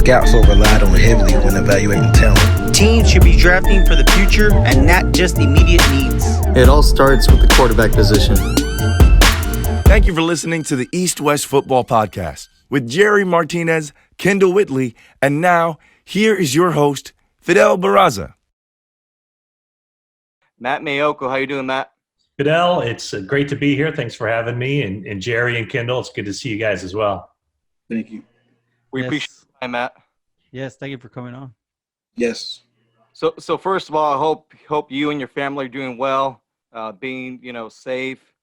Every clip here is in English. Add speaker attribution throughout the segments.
Speaker 1: scouts are relied on heavily when evaluating talent.
Speaker 2: Teams should be drafting for the future and not just immediate needs.
Speaker 3: It all starts with the quarterback position.
Speaker 4: Thank you for listening to the East West Football Podcast with Jerry Martinez, Kendall Whitley, and now here is your host, Fidel Barraza.
Speaker 5: Matt Maiocco, how you doing, Matt?
Speaker 6: Fidel, it's great to be here. Thanks for having me. And Jerry and Kendall, it's good to see you guys as well.
Speaker 7: Thank you.
Speaker 5: We appreciate your time, Matt.
Speaker 8: Yes, thank you for coming on.
Speaker 7: Yes.
Speaker 5: So first of all, I hope you and your family are doing well, being safe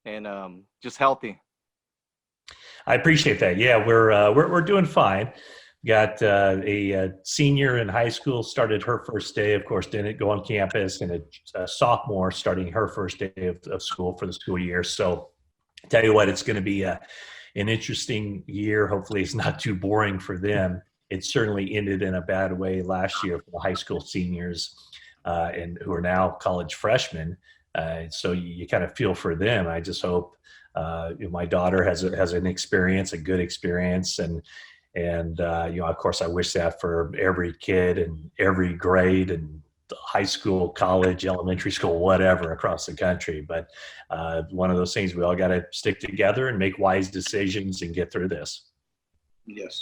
Speaker 5: and just healthy.
Speaker 6: I appreciate that. Yeah, we're doing fine. Got a senior in high school started her first day, of course, didn't go on campus, and a sophomore starting her first day of school for the school year. So I tell you what, it's going to be an interesting year. Hopefully it's not too boring for them. It certainly ended in a bad way last year for the high school seniors and who are now college freshmen. So you kind of feel for them. I just hope my daughter has an experience, a good experience, and of course, I wish that for every kid and every grade and high school, college, elementary school, whatever across the country. But one of those things, we all got to stick together and make wise decisions and get through this.
Speaker 7: Yes.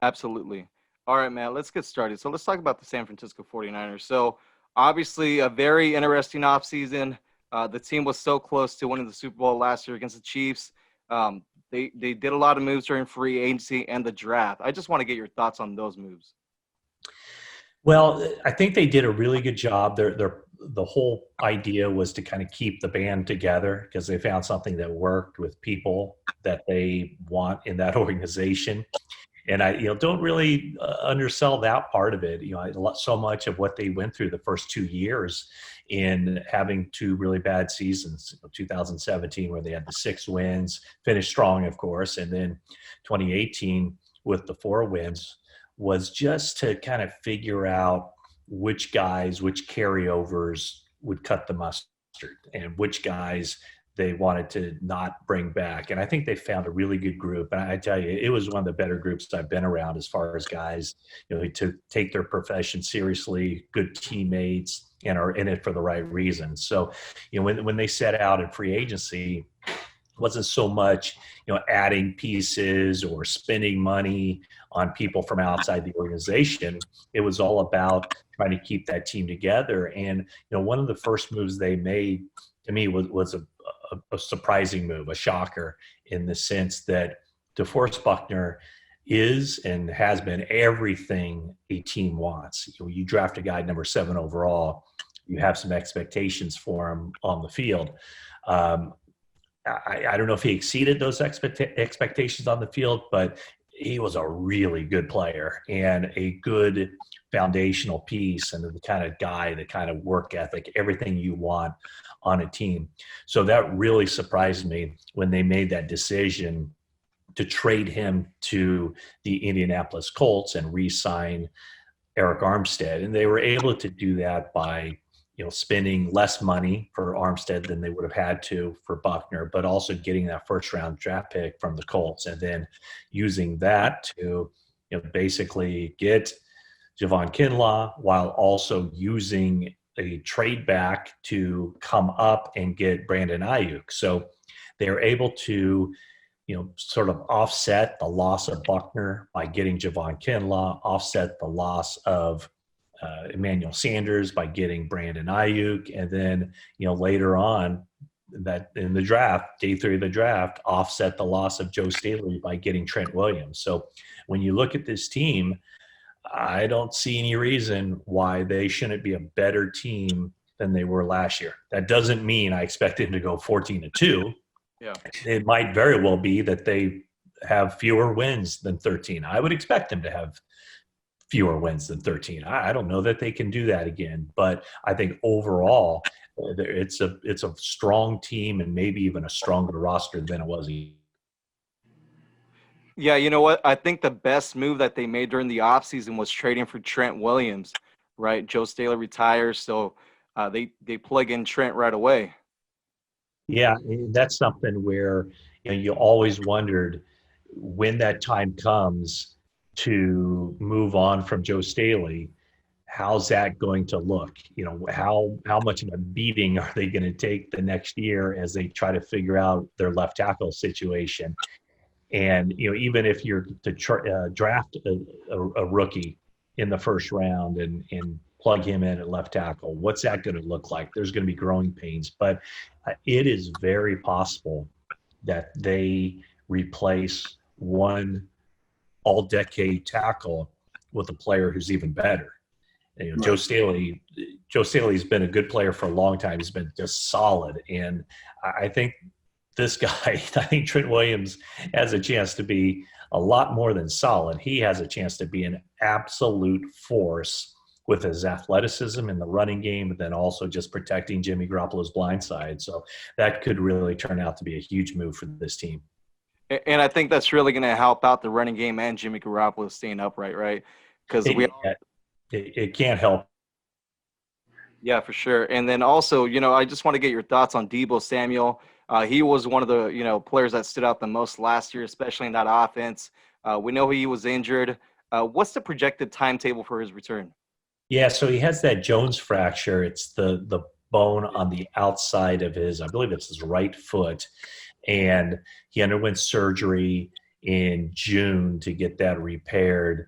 Speaker 5: Absolutely. All right, man, let's get started. So let's talk about the San Francisco 49ers. So obviously a very interesting offseason. The team was so close to winning the Super Bowl last year against the Chiefs. They did a lot of moves during free agency and the draft. I just want to get your thoughts on those moves.
Speaker 6: Well, I think they did a really good job. The whole idea was to kind of keep the band together because they found something that worked with people that they want in that organization. And I don't really undersell that part of it. So much of what they went through the first 2 years in having two really bad seasons, 2017 where they had the 6 wins, finished strong, of course, and then 2018 with the 4 wins was just to kind of figure out which carryovers would cut the mustard and which guys they wanted to not bring back. And I think they found a really good group. And I tell you, it was one of the better groups I've been around as far as guys, to take their profession seriously, good teammates, and are in it for the right reasons. So, when they set out in free agency, it wasn't so much, adding pieces or spending money on people from outside the organization. It was all about trying to keep that team together. And, one of the first moves they made to me was a surprising move, a shocker, in the sense that DeForest Buckner is and has been everything a team wants. You draft a guy number 7 overall, you have some expectations for him on the field. I don't know if he exceeded those expectations on the field, but he was a really good player and a good foundational piece and the kind of guy, the kind of work ethic, everything you want on a team. So that really surprised me when they made that decision to trade him to the Indianapolis Colts and re-sign Eric Armstead. And they were able to do that by spending less money for Armstead than they would have had to for Buckner, but also getting that first-round draft pick from the Colts and then using that to basically get Javon Kinlaw while also using a trade back to come up and get Brandon Ayuk. So they were able to sort of offset the loss of Buckner by getting Javon Kinlaw, offset the loss of Emmanuel Sanders by getting Brandon Ayuk, and then later on that in the draft, day 3 of the draft, offset the loss of Joe Staley by getting Trent Williams. So when you look at this team, I don't see any reason why they shouldn't be a better team than they were last year. That doesn't mean I expect them to go 14-2.
Speaker 5: Yeah,
Speaker 6: it might very well be that they have fewer wins than 13. I would expect them to have fewer wins than 13. I don't know that they can do that again, but I think overall it's a strong team and maybe even a stronger roster than it was.
Speaker 5: Yeah, you know what? I think the best move that they made during the offseason was trading for Trent Williams, right? Joe Staley retires, so they plug in Trent right away.
Speaker 6: Yeah, that's something where you always wondered when that time comes, to move on from Joe Staley, how's that going to look? How much of a beating are they going to take the next year as they try to figure out their left tackle situation? And even if you're to draft a rookie in the first round and plug him in at left tackle, what's that going to look like? There's going to be growing pains, but it is very possible that they replace one all-decade tackle with a player who's even better. And, Joe Staley's been a good player for a long time. He's been just solid, and I think this guy, I think Trent Williams has a chance to be a lot more than solid. He has a chance to be an absolute force with his athleticism in the running game, and then also just protecting Jimmy Garoppolo's blind side. So that could really turn out to be a huge move for this team.
Speaker 5: And I think that's really going to help out the running game and Jimmy Garoppolo staying upright, right? Because
Speaker 6: it can't help.
Speaker 5: Yeah, for sure. And then also, I just want to get your thoughts on Deebo Samuel. He was one of the, players that stood out the most last year, especially in that offense. We know he was injured. What's the projected timetable for his return?
Speaker 6: Yeah, so he has that Jones fracture. It's the bone on the outside of I believe it's his right foot. And he underwent surgery in June to get that repaired.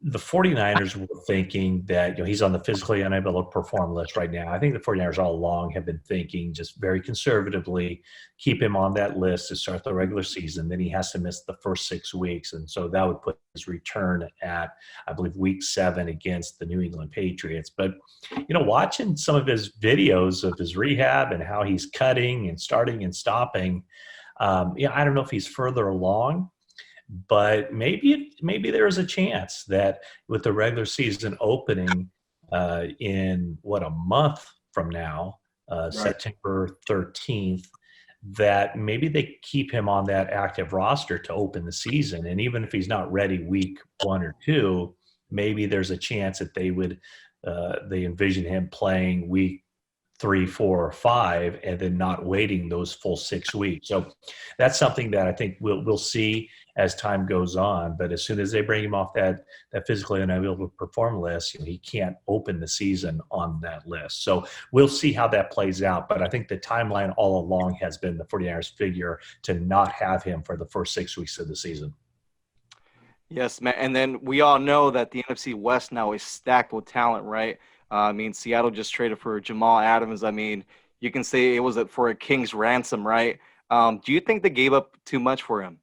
Speaker 6: The 49ers were thinking that he's on the physically unable to perform list right now. I think the 49ers all along have been thinking just very conservatively, keep him on that list to start the regular season. Then he has to miss the first 6 weeks. And so that would put his return at, I believe, week 7 against the New England Patriots. But, watching some of his videos of his rehab and how he's cutting and starting and stopping, I don't know if he's further along. But maybe there is a chance that with the regular season opening in a month from now, September 13th, that maybe they keep him on that active roster to open the season. And even if he's not ready week 1 or 2, maybe there's a chance that they envision him playing week 3, 4, or 5, and then not waiting those full 6 weeks. So that's something that I think we'll see as time goes on. But as soon as they bring him off that physically unable to perform list, he can't open the season on that list. So we'll see how that plays out. But I think the timeline all along has been the 49ers figure to not have him for the first 6 weeks of the season.
Speaker 5: Yes, man. And then we all know that the NFC West now is stacked with talent, right? Seattle just traded for Jamal Adams. You can say it was for a king's ransom, right? Do you think they gave up too much for him?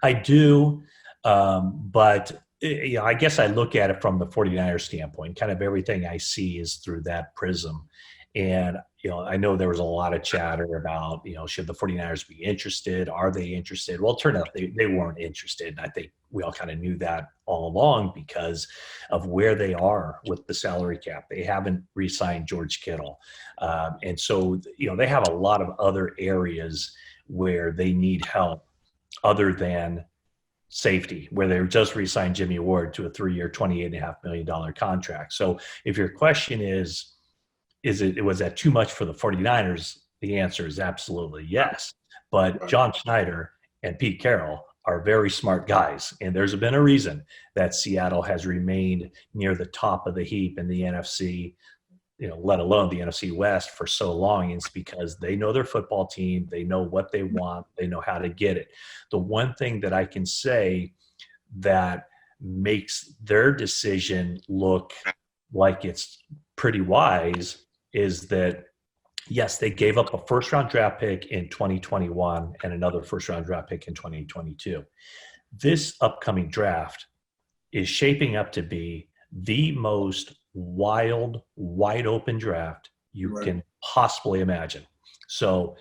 Speaker 6: I do, but I guess I look at it from the 49ers standpoint. Kind of everything I see is through that prism. And, I know there was a lot of chatter about, should the 49ers be interested? Are they interested? Well, it turned out they weren't interested. And I think we all kind of knew that all along because of where they are with the salary cap. They haven't re-signed George Kittle. And so, they have a lot of other areas where they need help other than safety, where they just re-signed Jimmy Ward to a 3-year, $28.5 million contract. So if your question was that too much for the 49ers? The answer is absolutely yes. But John Schneider and Pete Carroll are very smart guys. And there's been a reason that Seattle has remained near the top of the heap in the NFC, let alone the NFC West for so long. It's because they know their football team. They know what they want. They know how to get it. The one thing that I can say that makes their decision look like it's pretty wise is that, yes, they gave up a first-round draft pick in 2021 and another first-round draft pick in 2022. This upcoming draft is shaping up to be the most wild, wide-open draft you can possibly imagine. So,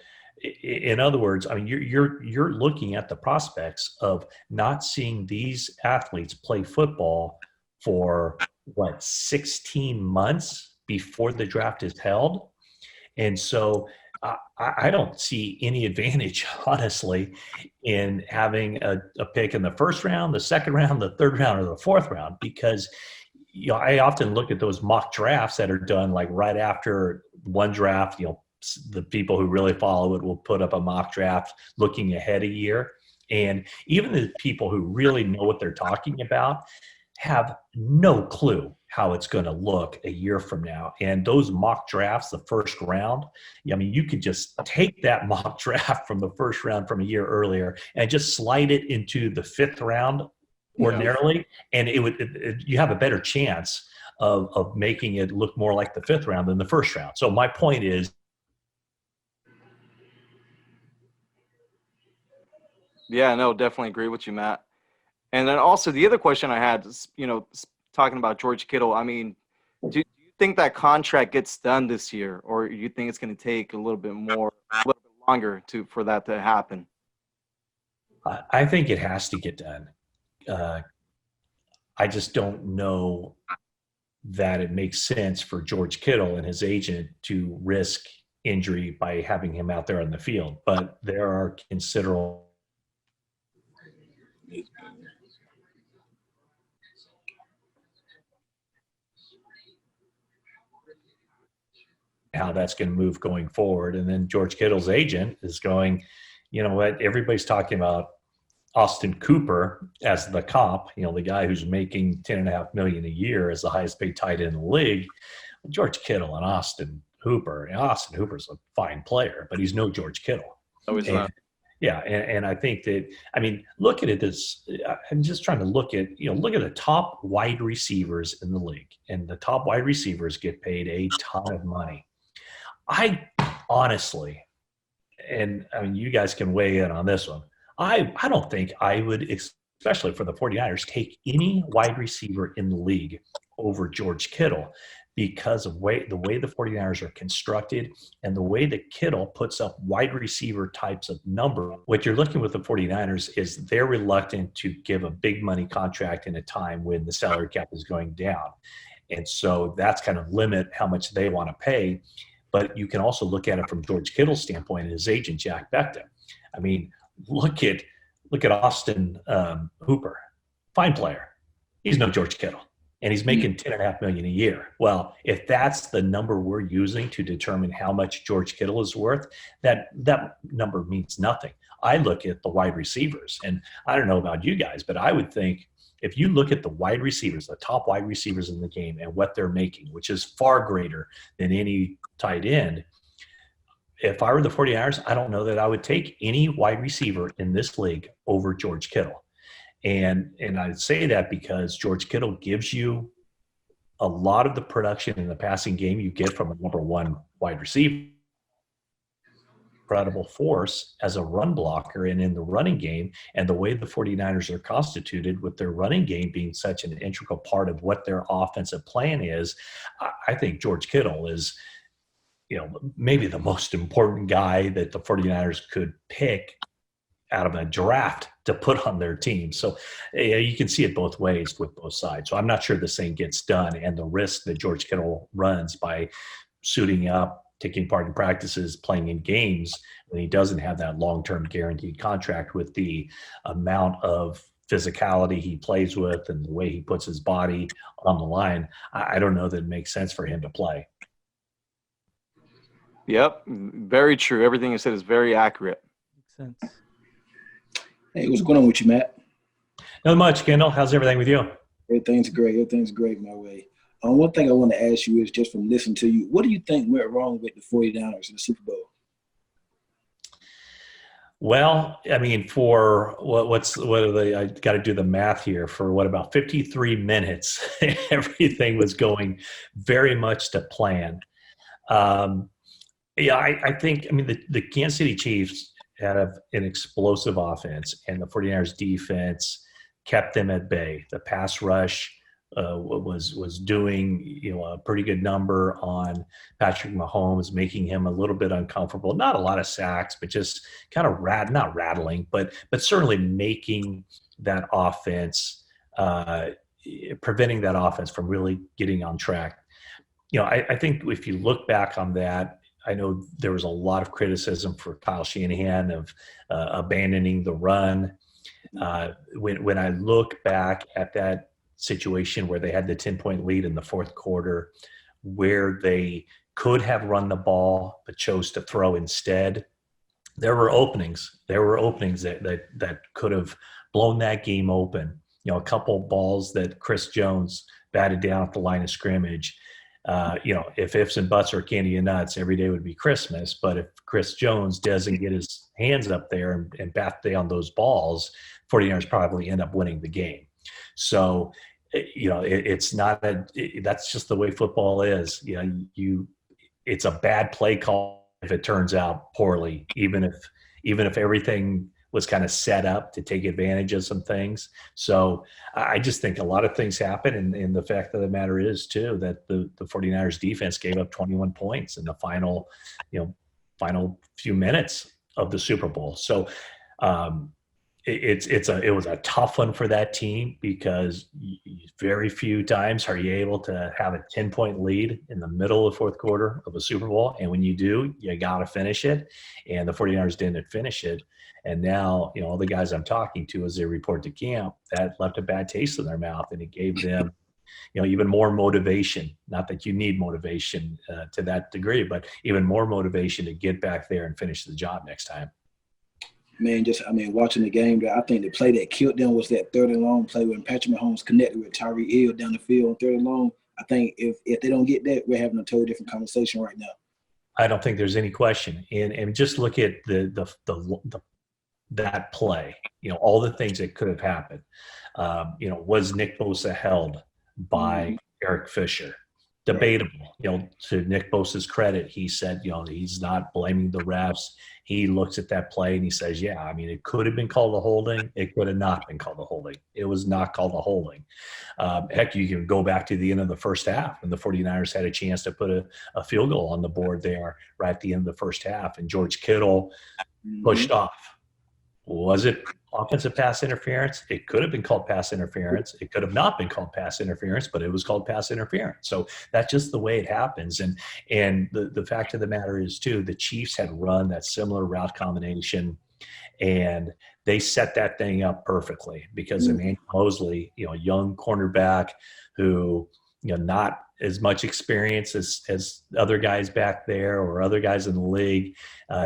Speaker 6: in other words, you're looking at the prospects of not seeing these athletes play football for 16 months before the draft is held. And so I don't see any advantage, honestly, in having a pick in the first round, the second round, the third round, or the fourth round, because I often look at those mock drafts that are done like right after one draft. The people who really follow it will put up a mock draft looking ahead a year. And even the people who really know what they're talking about have no clue how it's going to look a year from now. And those mock drafts, the first round, I mean, you could just take that mock draft from the first round from a year earlier and just slide it into the fifth round ordinarily, and you have a better chance of making it look more like the fifth round than the first round. So my point is,
Speaker 5: Yeah, no, definitely agree with you, Matt. And then also the other question I had is, talking about George Kittle. I mean, do you think that contract gets done this year, or you think it's going to take a little bit longer for that to happen?
Speaker 6: I think it has to get done. I just don't know that it makes sense for George Kittle and his agent to risk injury by having him out there on the field. But there are considerable how that's going to move going forward. And then George Kittle's agent is going, you know what, everybody's talking about Austin Cooper as the comp, the guy who's making $10.5 million a year as the highest paid tight end in the league. George Kittle and Austin Hooper's a fine player, but he's no George Kittle.
Speaker 5: No, he's not.
Speaker 6: Yeah, and I think that, I mean, look at it as, I'm just trying to look at the top wide receivers in the league, and the top wide receivers get paid a ton of money. I honestly, and I mean, you guys can weigh in on this one, I don't think I would, especially for the 49ers, take any wide receiver in the league over George Kittle, because of the way the 49ers are constructed and the way that Kittle puts up wide receiver types of number. What you're looking with the 49ers is they're reluctant to give a big money contract in a time when the salary cap is going down. And so that's kind of limit how much they want to pay. But you can also look at it from George Kittle's standpoint and his agent, Jack Beckham. I mean, look at Austin Hooper, fine player. He's no George Kittle. And he's making $10.5 million a year. Well, if that's the number we're using to determine how much George Kittle is worth, that number means nothing. I look at the wide receivers, and I don't know about you guys, but I would think if you look at the wide receivers, the top wide receivers in the game and what they're making, which is far greater than any tight end, if I were the 49ers, I don't know that I would take any wide receiver in this league over George Kittle. And I'd say that because George Kittle gives you a lot of the production in the passing game you get from a number one wide receiver. Incredible force as a run blocker and in the running game, and the way the 49ers are constituted with their running game being such an integral part of what their offensive plan is, I think George Kittle is, maybe the most important guy that the 49ers could pick out of a draft to put on their team. So you can see it both ways with both sides. So I'm not sure this thing gets done, and the risk that George Kittle runs by suiting up, taking part in practices, playing in games when he doesn't have that long-term guaranteed contract, with the amount of physicality he plays with and the way he puts his body on the line, I don't know that it makes sense for him to play.
Speaker 5: Yep, very true. Everything you said is very accurate.
Speaker 8: Makes sense.
Speaker 7: Hey, what's going on with you, Matt?
Speaker 6: Not much, Kendall. How's everything with you?
Speaker 7: Everything's great. Everything's great my way. One thing I want to ask you is, just from listening to you, what do you think went wrong with the 49ers in the Super Bowl?
Speaker 6: Well, I mean, for what are they? I got to do the math here. For about 53 minutes, everything was going very much to plan. I think, the Kansas City Chiefs had an explosive offense, and the 49ers defense kept them at bay. The pass rush was doing a pretty good number on Patrick Mahomes, making him a little bit uncomfortable. Not a lot of sacks, but just kind of not rattling, but certainly making that offense, preventing that offense from really getting on track. I think if you look back on that, I know there was a lot of criticism for Kyle Shanahan of abandoning the run. When I look back at that situation where they had the 10-point lead in the fourth quarter, where they could have run the ball but chose to throw instead, There were openings. That could have blown that game open. A couple balls that Chris Jones batted down at the line of scrimmage. If ifs and buts are candy and nuts, every day would be Christmas. But if Chris Jones doesn't get his hands up there and bat down those balls, 49ers probably end up winning the game. So, it's not that's just the way football is. It's a bad play call if it turns out poorly, even if everything was kind of set up to take advantage of some things. So I just think a lot of things happen. And the fact of the matter is, too, that the 49ers defense gave up 21 points in the final few minutes of the Super Bowl. So it was a tough one for that team because very few times are you able to have a 10-point lead in the middle of the fourth quarter of a Super Bowl. And when you do, you got to finish it. And the 49ers didn't finish it. And now, all the guys I'm talking to as they report to camp, that left a bad taste in their mouth, and it gave them, even more motivation. Not that you need motivation to that degree, but even more motivation to get back there and finish the job next time.
Speaker 7: Man, watching the game, I think the play that killed them was that third and long play when Patrick Mahomes connected with Tyreek Hill down the field on third and long. I think if they don't get that, we're having a totally different conversation right now.
Speaker 6: I don't think there's any question. And just look at that play, all the things that could have happened. Was Nick Bosa held by Eric Fisher? Debatable. To Nick Bosa's credit, he said, he's not blaming the refs. He looks at that play and he says, it could have been called a holding. It could have not been called a holding. It was not called a holding. Heck, you can go back to the end of the first half when the 49ers had a chance to put a field goal on the board there right at the end of the first half, and George Kittle pushed off. Was it offensive pass interference? It could have been called pass interference. It could have not been called pass interference, but it was called pass interference. So that's just the way it happens. And the fact of the matter is, too, the Chiefs had run that similar route combination, and they set that thing up perfectly because Emmanuel Mosley, a young cornerback who, not as much experience as other guys back there or other guys in the league,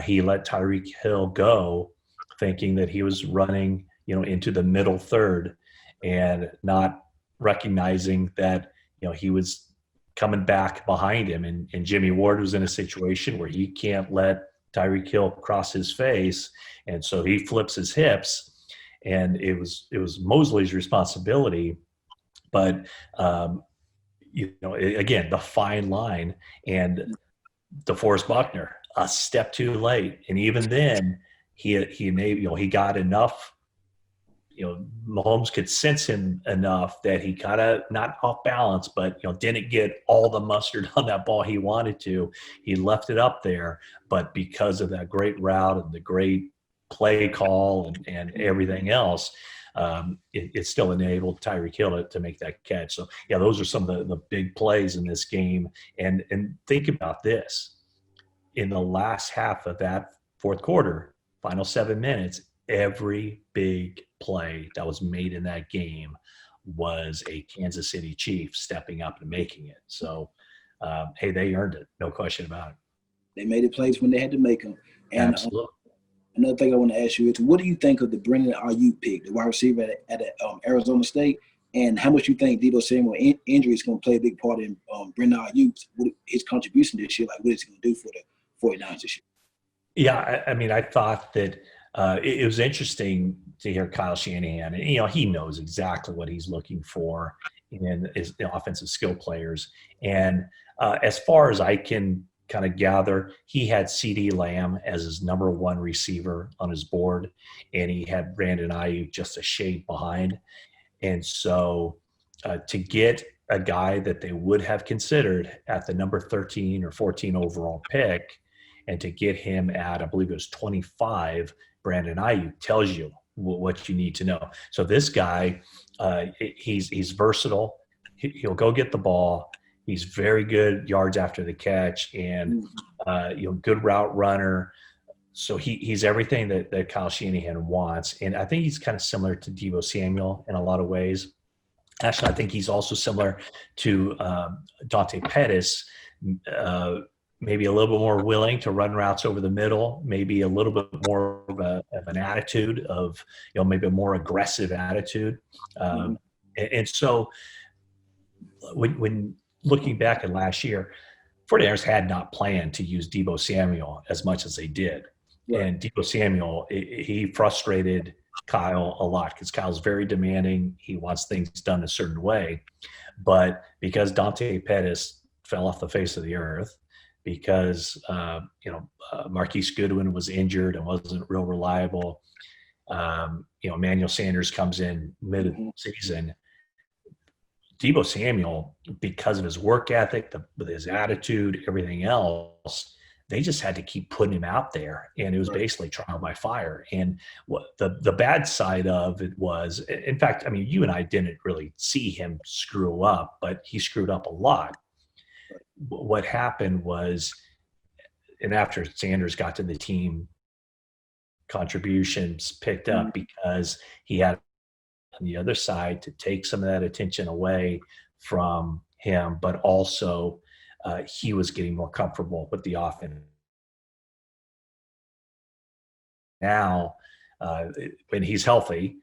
Speaker 6: he let Tyreek Hill go, thinking that he was running, into the middle third and not recognizing that, he was coming back behind him. And Jimmy Ward was in a situation where he can't let Tyreek Hill cross his face. And so he flips his hips, and it was Mosley's responsibility. But, again, the fine line, and DeForest Buckner, a step too late. And even then, he got enough, Mahomes could sense him enough that he kind of not off balance, but, didn't get all the mustard on that ball he wanted to. He left it up there, but because of that great route and the great play call and everything else, it still enabled Tyreek Hill to make that catch. So, those are some of the big plays in this game. And think about this. In the last half of that fourth quarter, final 7 minutes, every big play that was made in that game was a Kansas City Chief stepping up and making it. So, hey, they earned it. No question about it.
Speaker 7: They made the plays when they had to make them. And
Speaker 6: absolutely.
Speaker 7: Another thing I want to ask you is, what do you think of the Brandon Ayuk pick, the wide receiver at Arizona State, and how much you think Deebo Samuel injury is going to play a big part in Brandon Ayuk's his contribution this year? Like, what is he going to do for the 49ers this year?
Speaker 6: Yeah, I thought that it was interesting to hear Kyle Shanahan. And, he knows exactly what he's looking for in his offensive skill players. And as far as I can kind of gather, he had CeeDee Lamb as his number one receiver on his board, and he had Brandon Ayuk just a shade behind. And so to get a guy that they would have considered at the number 13 or 14 overall pick, and to get him at, I believe it was 25, Brandon Ayuk, tells you what you need to know. So this guy, he's versatile. He'll go get the ball. He's very good yards after the catch, and good route runner. So he's everything that Kyle Shanahan wants. And I think he's kind of similar to Deebo Samuel in a lot of ways. Actually, I think he's also similar to Dante Pettis, maybe a little bit more willing to run routes over the middle, maybe a little bit more of an attitude of, maybe a more aggressive attitude. And so when looking back at last year, 49ers had not planned to use Deebo Samuel as much as they did. Right. And Deebo Samuel, he frustrated Kyle a lot because Kyle's very demanding. He wants things done a certain way. But because Dante Pettis fell off the face of the earth, because, Marquise Goodwin was injured and wasn't real reliable, Emmanuel Sanders comes in mid-season. Deebo Samuel, because of his work ethic, with his attitude, everything else, they just had to keep putting him out there, and it was basically trial by fire. And what the bad side of it was, in fact, I mean, you and I didn't really see him screw up, but he screwed up a lot. What happened was, and after Sanders got to the team, contributions picked up because he had on the other side to take some of that attention away from him, but also he was getting more comfortable with the offense. Now, when he's healthy,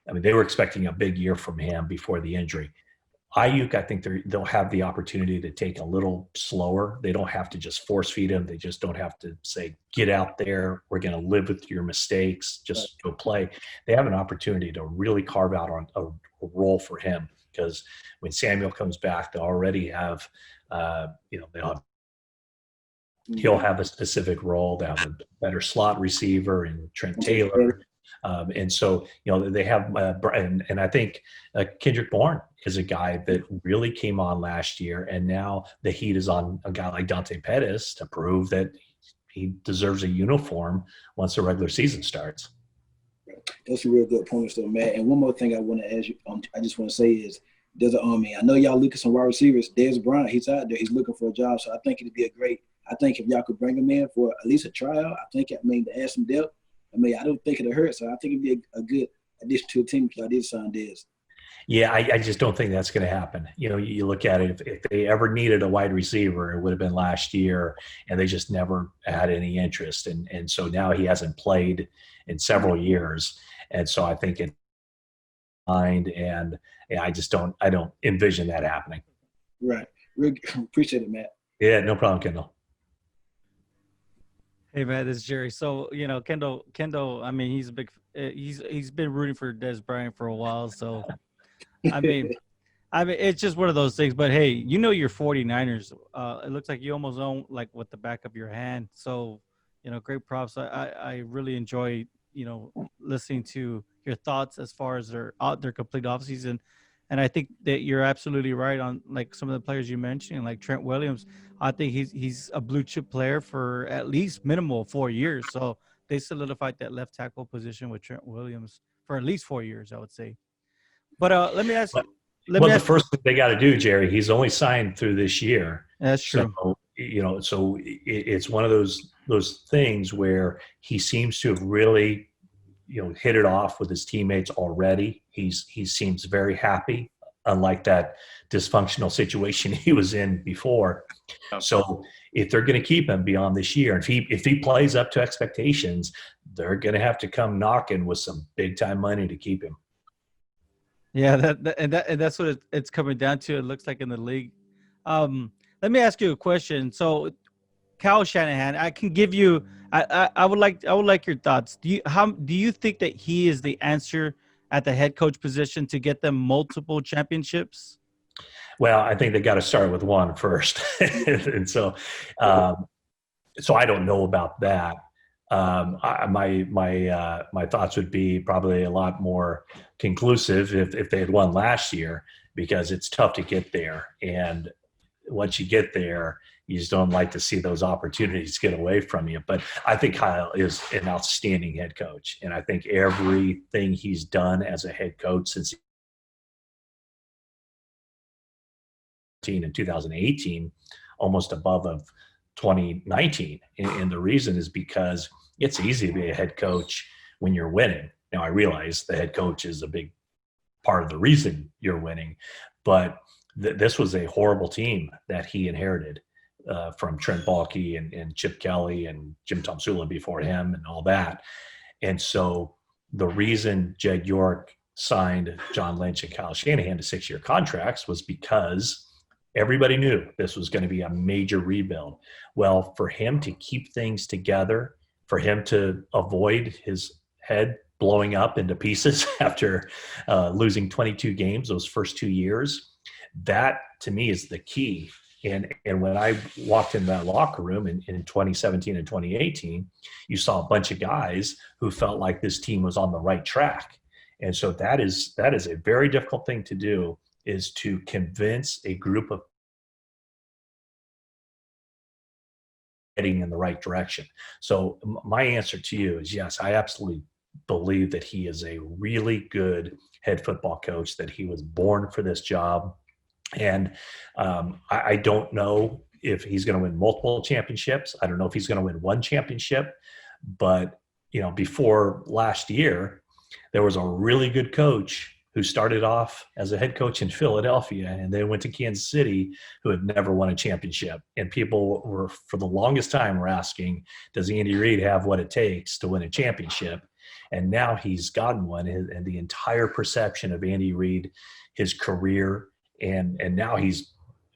Speaker 6: I mean, they were expecting a big year from him before the injury. Ayuk, I think they'll have the opportunity to take a little slower. They don't have to just force feed him. They just don't have to say, get out there. We're going to live with your mistakes. Just go play. They have an opportunity to really carve out on a role for him, because when Samuel comes back, they already have, he'll have a specific role. They have a better slot receiver and Trent Taylor. And so, they have, and I think Kendrick Bourne is a guy that really came on last year, and now the heat is on a guy like Dante Pettis to prove that he deserves a uniform once the regular season starts.
Speaker 7: That's a real good point, though, Matt. And one more thing I want to ask you, I just want to say is, there's I know y'all looking at some wide receivers. Dez Bryant, he's out there. He's looking for a job. So I think it'd be I think if y'all could bring him in for at least a tryout, to add some depth. I don't think it'll hurt. So I think it'd be a good addition to a team because I did sign Dez.
Speaker 6: Yeah, I just don't think that's going to happen. You look at it, if they ever needed a wide receiver, it would have been last year, and they just never had any interest. And so now he hasn't played in several years. And so I think I don't envision that happening.
Speaker 7: Right. Appreciate it, Matt.
Speaker 6: Yeah, no problem, Kendall.
Speaker 8: Hey, Matt, this is Jerry. So, Kendall, I mean, he's a big he's been rooting for Dez Bryant for a while. So, I mean, it's just one of those things. But, hey, your 49ers. It looks like you almost own, like, with the back of your hand. So, great props. I really enjoy, listening to your thoughts as far as their complete offseason. And I think that you're absolutely right on, like, some of the players you mentioned, like Trent Williams. I think he's a blue chip player for at least minimal 4 years. So they solidified that left tackle position with Trent Williams for at least 4 years, I would say. But let me ask you.
Speaker 6: The first thing they got to do, Jerry, he's only signed through this year.
Speaker 8: That's true.
Speaker 6: So, so it's one of those things where he seems to have really, hit it off with his teammates already. He seems very happy, unlike that dysfunctional situation he was in before. So if they're going to keep him beyond this year, if he plays up to expectations, they're going to have to come knocking with some big time money to keep him.
Speaker 8: Yeah, that's what it's coming down to. It looks like in the league. Let me ask you a question. So, Kyle Shanahan, I can give you. I would like your thoughts. Do you think that he is the answer at the head coach position to get them multiple championships?
Speaker 6: Well, I think they got to start with one first, and so I don't know about that. My thoughts would be probably a lot more conclusive if they had won last year, because it's tough to get there, and once you get there, you just don't like to see those opportunities get away from you. But I think Kyle is an outstanding head coach, and I think everything he's done as a head coach since in 2018, almost above of 2019. And the reason is because it's easy to be a head coach when you're winning. Now, I realize the head coach is a big part of the reason you're winning, but this was a horrible team that he inherited. from Trent Baalke and Chip Kelly and Jim Tomsula before him and all that. And so the reason Jed York signed John Lynch and Kyle Shanahan to 6-year contracts was because everybody knew this was going to be a major rebuild. Well, for him to keep things together, for him to avoid his head blowing up into pieces after losing 22 games those first 2 years, that to me is the key. And when I walked in that locker room in 2017 and 2018, you saw a bunch of guys who felt like this team was on the right track. And so that is a very difficult thing to do, is to convince a group of heading in the right direction. So my answer to you is yes, I absolutely believe that he is a really good head football coach, that he was born for this job. And I don't know if he's going to win multiple championships. I don't know if he's going to win one championship. But, before last year, there was a really good coach who started off as a head coach in Philadelphia and then went to Kansas City, who had never won a championship. And people were, for the longest time, were asking, does Andy Reid have what it takes to win a championship? And now he's gotten one, and the entire perception of Andy Reid, his career, and now he's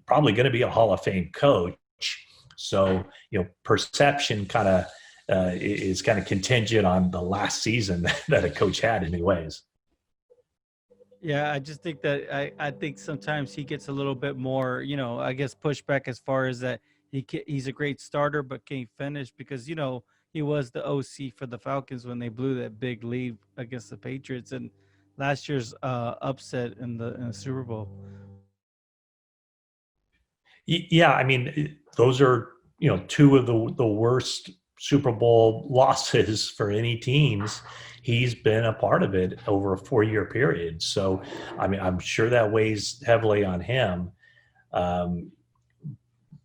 Speaker 6: probably going to be a Hall of Fame coach. So, perception kind of is kind of contingent on the last season that a coach had in many ways.
Speaker 8: Yeah, I just think that I think sometimes he gets a little bit more, I guess pushback as far as that he's a great starter but can't finish because he was the OC for the Falcons when they blew that big lead against the Patriots and last year's upset in the Super Bowl.
Speaker 6: Yeah, I mean, those are two of the worst Super Bowl losses for any teams. He's been a part of it over a 4-year period. So, I mean, I'm sure that weighs heavily on him.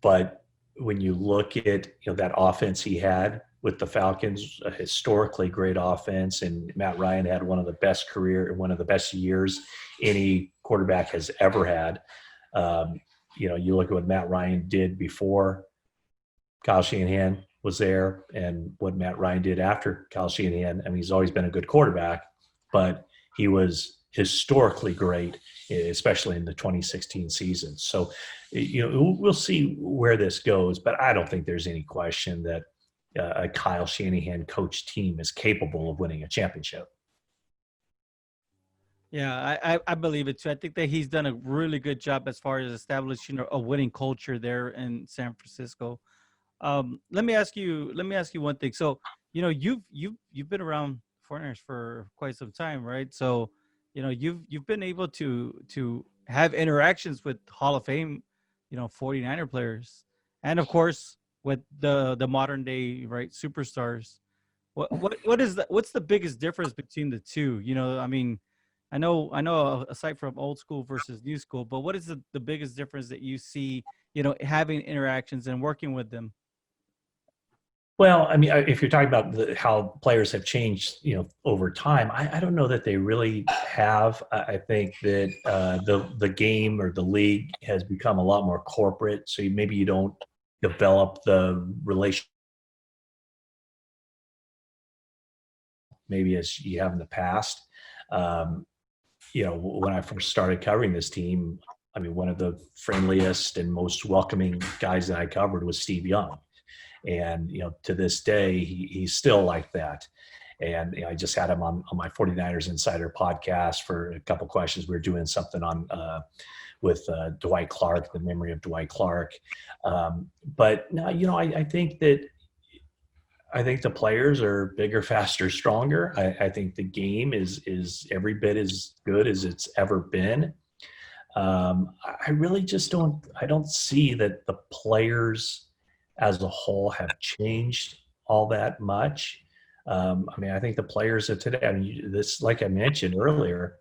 Speaker 6: But when you look at that offense he had with the Falcons, a historically great offense, and Matt Ryan had one of the best years any quarterback has ever had. You look at what Matt Ryan did before Kyle Shanahan was there and what Matt Ryan did after Kyle Shanahan. I mean, he's always been a good quarterback, but he was historically great, especially in the 2016 season. So, we'll see where this goes, but I don't think there's any question that a Kyle Shanahan coach team is capable of winning a championship.
Speaker 8: Yeah, I believe it too. I think that he's done a really good job as far as establishing a winning culture there in San Francisco. Let me ask you one thing. So, you've been around 49ers for quite some time, right? So, you've been able to have interactions with Hall of Fame, 49er players, and of course with the modern day superstars. What's the biggest difference between the two? I mean, I know aside from old school versus new school, but what is the biggest difference that you see, having interactions and working with them?
Speaker 6: Well, I mean, if you're talking about how players have changed, over time, I don't know that they really have. I think that the game or the league has become a lot more corporate, so maybe you don't develop the relationship maybe as you have in the past. When I first started covering this team, I mean, one of the friendliest and most welcoming guys that I covered was Steve Young. And, to this day, he's still like that. And I just had him on my 49ers Insider podcast for a couple questions. We were doing something on with Dwight Clark, the memory of Dwight Clark. But no, I think the players are bigger, faster, stronger. I think the game is every bit as good as it's ever been. I really just don't see that the players as a whole have changed all that much. I mean, I think the players of today, I mean, this, like I mentioned earlier,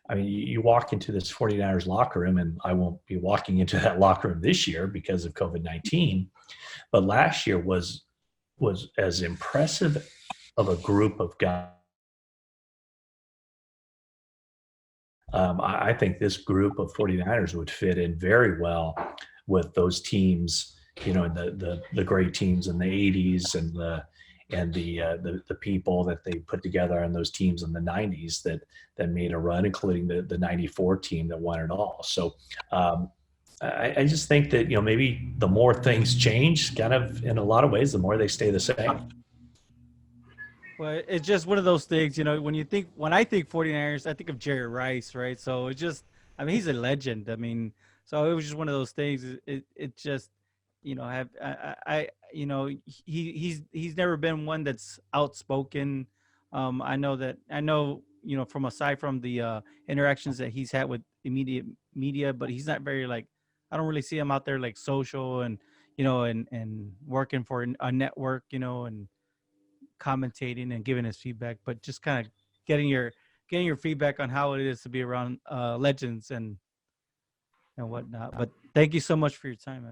Speaker 6: I mean, you walk into this 49ers locker room, and I won't be walking into that locker room this year because of COVID-19, but last year was as impressive of a group of guys. I think this group of 49ers would fit in very well with those teams, in the great teams in the 80s and the people that they put together on those teams in the 90s that made a run, including the 94 team that won it all. So I just think that, maybe the more things change, kind of in a lot of ways, the more they stay the same.
Speaker 8: Well, it's just one of those things, when I think 49ers, I think of Jerry Rice, right? So it's just, he's a legend. So it was just one of those things. It just, he's never been one that's outspoken. I know, from aside from the interactions that he's had with immediate media, but he's not very I don't really see him out there social and, and working for a network, and commentating and giving his feedback, but just kind of getting your feedback on how it is to be around legends and whatnot. But thank you so much for your time,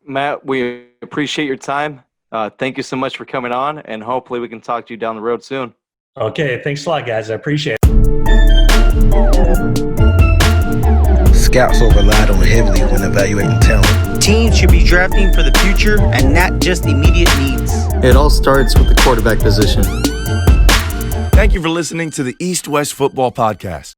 Speaker 5: Matt, we appreciate your time. Thank you so much for coming on, and hopefully we can talk to you down the road soon.
Speaker 6: Okay, thanks a lot, guys. I appreciate it.
Speaker 1: Scouts are relied on heavily when evaluating talent.
Speaker 2: Teams should be drafting for the future and not just immediate needs.
Speaker 3: It all starts with the quarterback position.
Speaker 4: Thank you for listening to the East West Football Podcast.